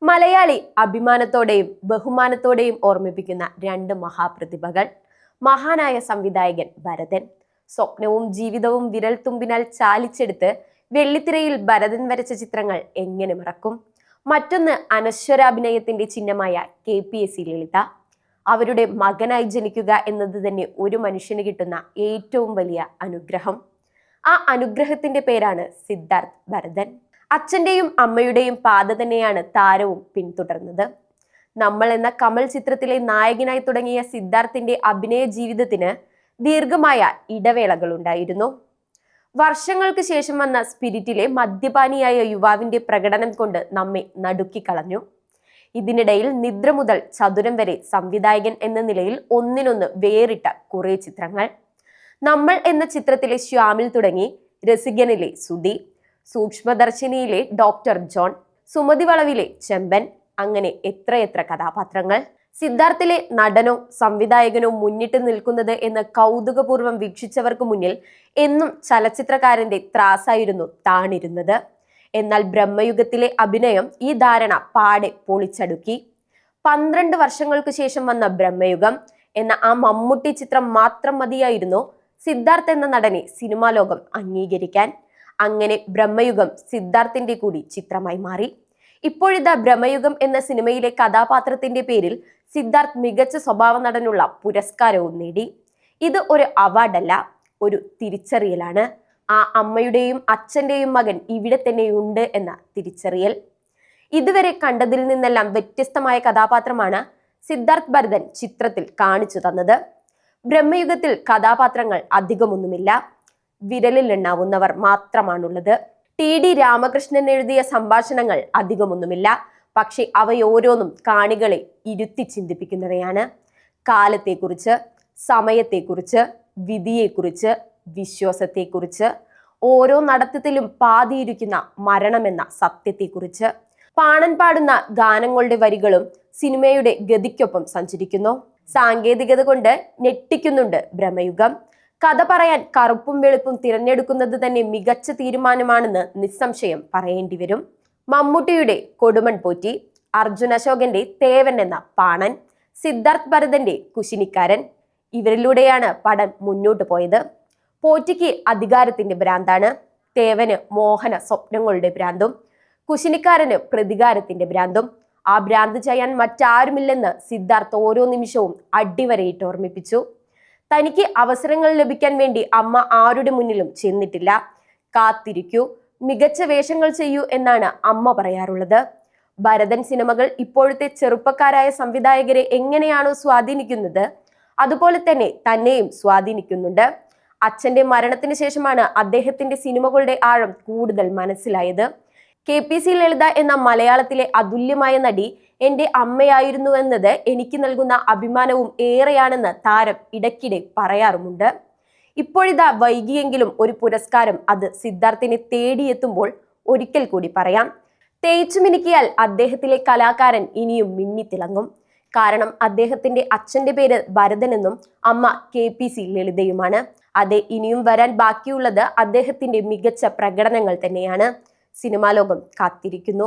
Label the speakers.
Speaker 1: മലയാളി അഭിമാനത്തോടെയും ബഹുമാനത്തോടെയും ഓർമ്മിപ്പിക്കുന്ന രണ്ട് മഹാപ്രതിഭകൾ. മഹാനായ സംവിധായകൻ ഭരതൻ. സ്വപ്നവും ജീവിതവും വിരൽത്തുമ്പിനാൽ ചാലിച്ചെടുത്ത് വെള്ളിത്തിരയിൽ ഭരതൻ വരച്ച ചിത്രങ്ങൾ എങ്ങനെ മറക്കും? മറ്റൊന്ന് അനശ്വരാഭിനയത്തിന്റെ ചിഹ്നമായ KPSC ലളിത. അവരുടെ മകനായി ജനിക്കുക എന്നത് തന്നെ ഒരു മനുഷ്യന് കിട്ടുന്ന ഏറ്റവും വലിയ അനുഗ്രഹം. ആ അനുഗ്രഹത്തിന്റെ പേരാണ് സിദ്ധാർത്ഥ് ഭരതൻ. അച്ഛന്റെയും അമ്മയുടെയും പാത തന്നെയാണ് താരവും പിന്തുടർന്നത്. നമ്മൾ എന്ന കമൽ ചിത്രത്തിലെ നായകനായി തുടങ്ങിയ സിദ്ധാർത്ഥിന്റെ അഭിനയ ജീവിതത്തിന് ദീർഘമായ ഇടവേളകൾ ഉണ്ടായിരുന്നു. വർഷങ്ങൾക്ക് ശേഷം വന്ന സ്പിരിറ്റിലെ മദ്യപാനിയായ യുവാവിന്റെ പ്രകടനം കൊണ്ട് നമ്മെ നടുക്കിക്കളഞ്ഞു. ഇതിനിടയിൽ നിദ്ര മുതൽ ചതുരം വരെ സംവിധായകൻ എന്ന നിലയിൽ ഒന്നിനൊന്ന് വേറിട്ട കുറെ ചിത്രങ്ങൾ. നമ്മൾ എന്ന ചിത്രത്തിലെ ശ്യാമിൽ തുടങ്ങി രസികനിലെ സുധി, സൂക്ഷ്മദർശിനിയിലെ ഡോക്ടർ ജോൺ, സുമതി വളവിലെ ചെമ്പൻ, അങ്ങനെ എത്രയെത്ര കഥാപാത്രങ്ങൾ. സിദ്ധാർത്ഥിലെ നടനോ സംവിധായകനോ മുന്നിട്ട് നിൽക്കുന്നത് എന്ന് കൗതുകപൂർവ്വം വീക്ഷിച്ചവർക്ക് മുന്നിൽ എന്നും ചലച്ചിത്രകാരന്റെ ത്രാസായിരുന്നു താണിരുന്നത്. എന്നാൽ ബ്രഹ്മയുഗത്തിലെ അഭിനയം ഈ ധാരണ പാടെ പൊളിച്ചടുക്കി. 12 വർഷങ്ങൾക്ക് ശേഷം വന്ന ബ്രഹ്മയുഗം എന്ന ആ മമ്മൂട്ടി ചിത്രം മാത്രം മതിയായിരുന്നു സിദ്ധാർത്ഥ് എന്ന നടനെ സിനിമാ ലോകം അംഗീകരിക്കാൻ. അങ്ങനെ ബ്രഹ്മയുഗം സിദ്ധാർത്ഥിന്റെ കൂടി ചിത്രമായി മാറി. ഇപ്പോഴിതാ ബ്രഹ്മയുഗം എന്ന സിനിമയിലെ കഥാപാത്രത്തിന്റെ പേരിൽ സിദ്ധാർത്ഥ് മികച്ച സ്വഭാവ നടനുള്ള പുരസ്കാരവും നേടി. ഇത് ഒരു അവാർഡല്ല, ഒരു തിരിച്ചറിയലാണ്. ആ അമ്മയുടെയും അച്ഛന്റെയും മകൻ ഇവിടെ തന്നെയുണ്ട് എന്ന തിരിച്ചറിയൽ. ഇതുവരെ കണ്ടതിൽ നിന്നെല്ലാം വ്യത്യസ്തമായ കഥാപാത്രമാണ് സിദ്ധാർത്ഥ് ഭരതൻ ചിത്രത്തിൽ കാണിച്ചു തന്നത്. ബ്രഹ്മയുഗത്തിൽ കഥാപാത്രങ്ങൾ അധികമൊന്നുമില്ല, വിരലിൽ എണ്ണാവുന്നവർ മാത്രമാണുള്ളത്. TD രാമകൃഷ്ണൻ എഴുതിയ സംഭാഷണങ്ങൾ അധികമൊന്നുമില്ല, പക്ഷെ അവയോരോന്നും കാണികളെ ഇരുത്തി ചിന്തിപ്പിക്കുന്നവയാണ്. കാലത്തെക്കുറിച്ച്, സമയത്തെക്കുറിച്ച്, വിധിയെക്കുറിച്ച്, വിശ്വാസത്തെക്കുറിച്ച്, ഓരോ നടത്തത്തിലും പാതിയിരിക്കുന്ന മരണമെന്ന സത്യത്തെക്കുറിച്ച്. പാണൻ പാടുന്ന ഗാനങ്ങളുടെ വരികളും സിനിമയുടെ ഗതിക്കൊപ്പം സഞ്ചരിക്കുന്നു. സാങ്കേതികത കൊണ്ട് ഞെട്ടിക്കുന്നുണ്ട് ബ്രഹ്മയുഗം. കഥ പറയാൻ കറുപ്പും വെളുപ്പും തിരഞ്ഞെടുക്കുന്നത് തന്നെ മികച്ച തീരുമാനമാണെന്ന് നിസ്സംശയം പറയേണ്ടി വരും. മമ്മൂട്ടിയുടെ കൊടുമൺ പോറ്റി, അർജുൻ അശോകന്റെ തേവൻ എന്ന പാണൻ, സിദ്ധാർത്ഥ് ഭരതന്റെ കുശിനിക്കാരൻ, ഇവരിലൂടെയാണ് പടം മുന്നോട്ട് പോയത്. പോറ്റിക്ക് അധികാരത്തിന്റെ ഭ്രാന്താണ്, തേവന് മോഹന സ്വപ്നങ്ങളുടെ ഭ്രാന്തും, കുശിനിക്കാരന് പ്രതികാരത്തിന്റെ ഭ്രാന്തും. ആ ഭ്രാന്ത് ചെയ്യാൻ മറ്റാരുമില്ലെന്ന് സിദ്ധാർത്ഥ് ഓരോ നിമിഷവും അടിവരയിട്ട് ഓർമ്മിപ്പിച്ചു. തനിക്ക് അവസരങ്ങൾ ലഭിക്കാൻ വേണ്ടി അമ്മ ആരുടെ മുന്നിലും ചെന്നിട്ടില്ല. കാത്തിരിക്കൂ, മികച്ച വേഷങ്ങൾ ചെയ്യൂ എന്നാണ് അമ്മ പറയാറുള്ളത്. ഭരതൻ സിനിമകൾ ഇപ്പോഴത്തെ ചെറുപ്പക്കാരായ സംവിധായകരെ എങ്ങനെയാണോ സ്വാധീനിക്കുന്നത്, അതുപോലെ തന്നെ തന്നെയും സ്വാധീനിക്കുന്നുണ്ട്. അച്ഛന്റെ മരണത്തിന് ശേഷമാണ് അദ്ദേഹത്തിന്റെ സിനിമകളുടെ ആഴം കൂടുതൽ മനസ്സിലായത്. KPSC ലളിത എന്ന മലയാളത്തിലെ അതുല്യമായ നടി എന്റെ അമ്മയായിരുന്നു എന്നത് എനിക്ക് നൽകുന്ന അഭിമാനവും ഏറെയാണെന്ന് താരം ഇടയ്ക്കിടെ പറയാറുമുണ്ട്. ഇപ്പോഴിതാ വൈകിയെങ്കിലും ഒരു പുരസ്കാരം അത് സിദ്ധാർത്ഥിനെ തേടിയെത്തുമ്പോൾ ഒരിക്കൽ കൂടി പറയാം, തേച്ചു മിനുക്കിയാൽ അദ്ദേഹത്തിലെ കലാകാരൻ ഇനിയും മിന്നിത്തിളങ്ങും. കാരണം അദ്ദേഹത്തിന്റെ അച്ഛന്റെ പേര് ഭരതനെന്നും അമ്മ KPSC ലളിതയുമാണ്. അതെ, ഇനിയും വരാൻ ബാക്കിയുള്ളത് അദ്ദേഹത്തിന്റെ മികച്ച പ്രകടനങ്ങൾ തന്നെയാണ്. സിനിമാ ലോകം കാത്തിരിക്കുന്നു.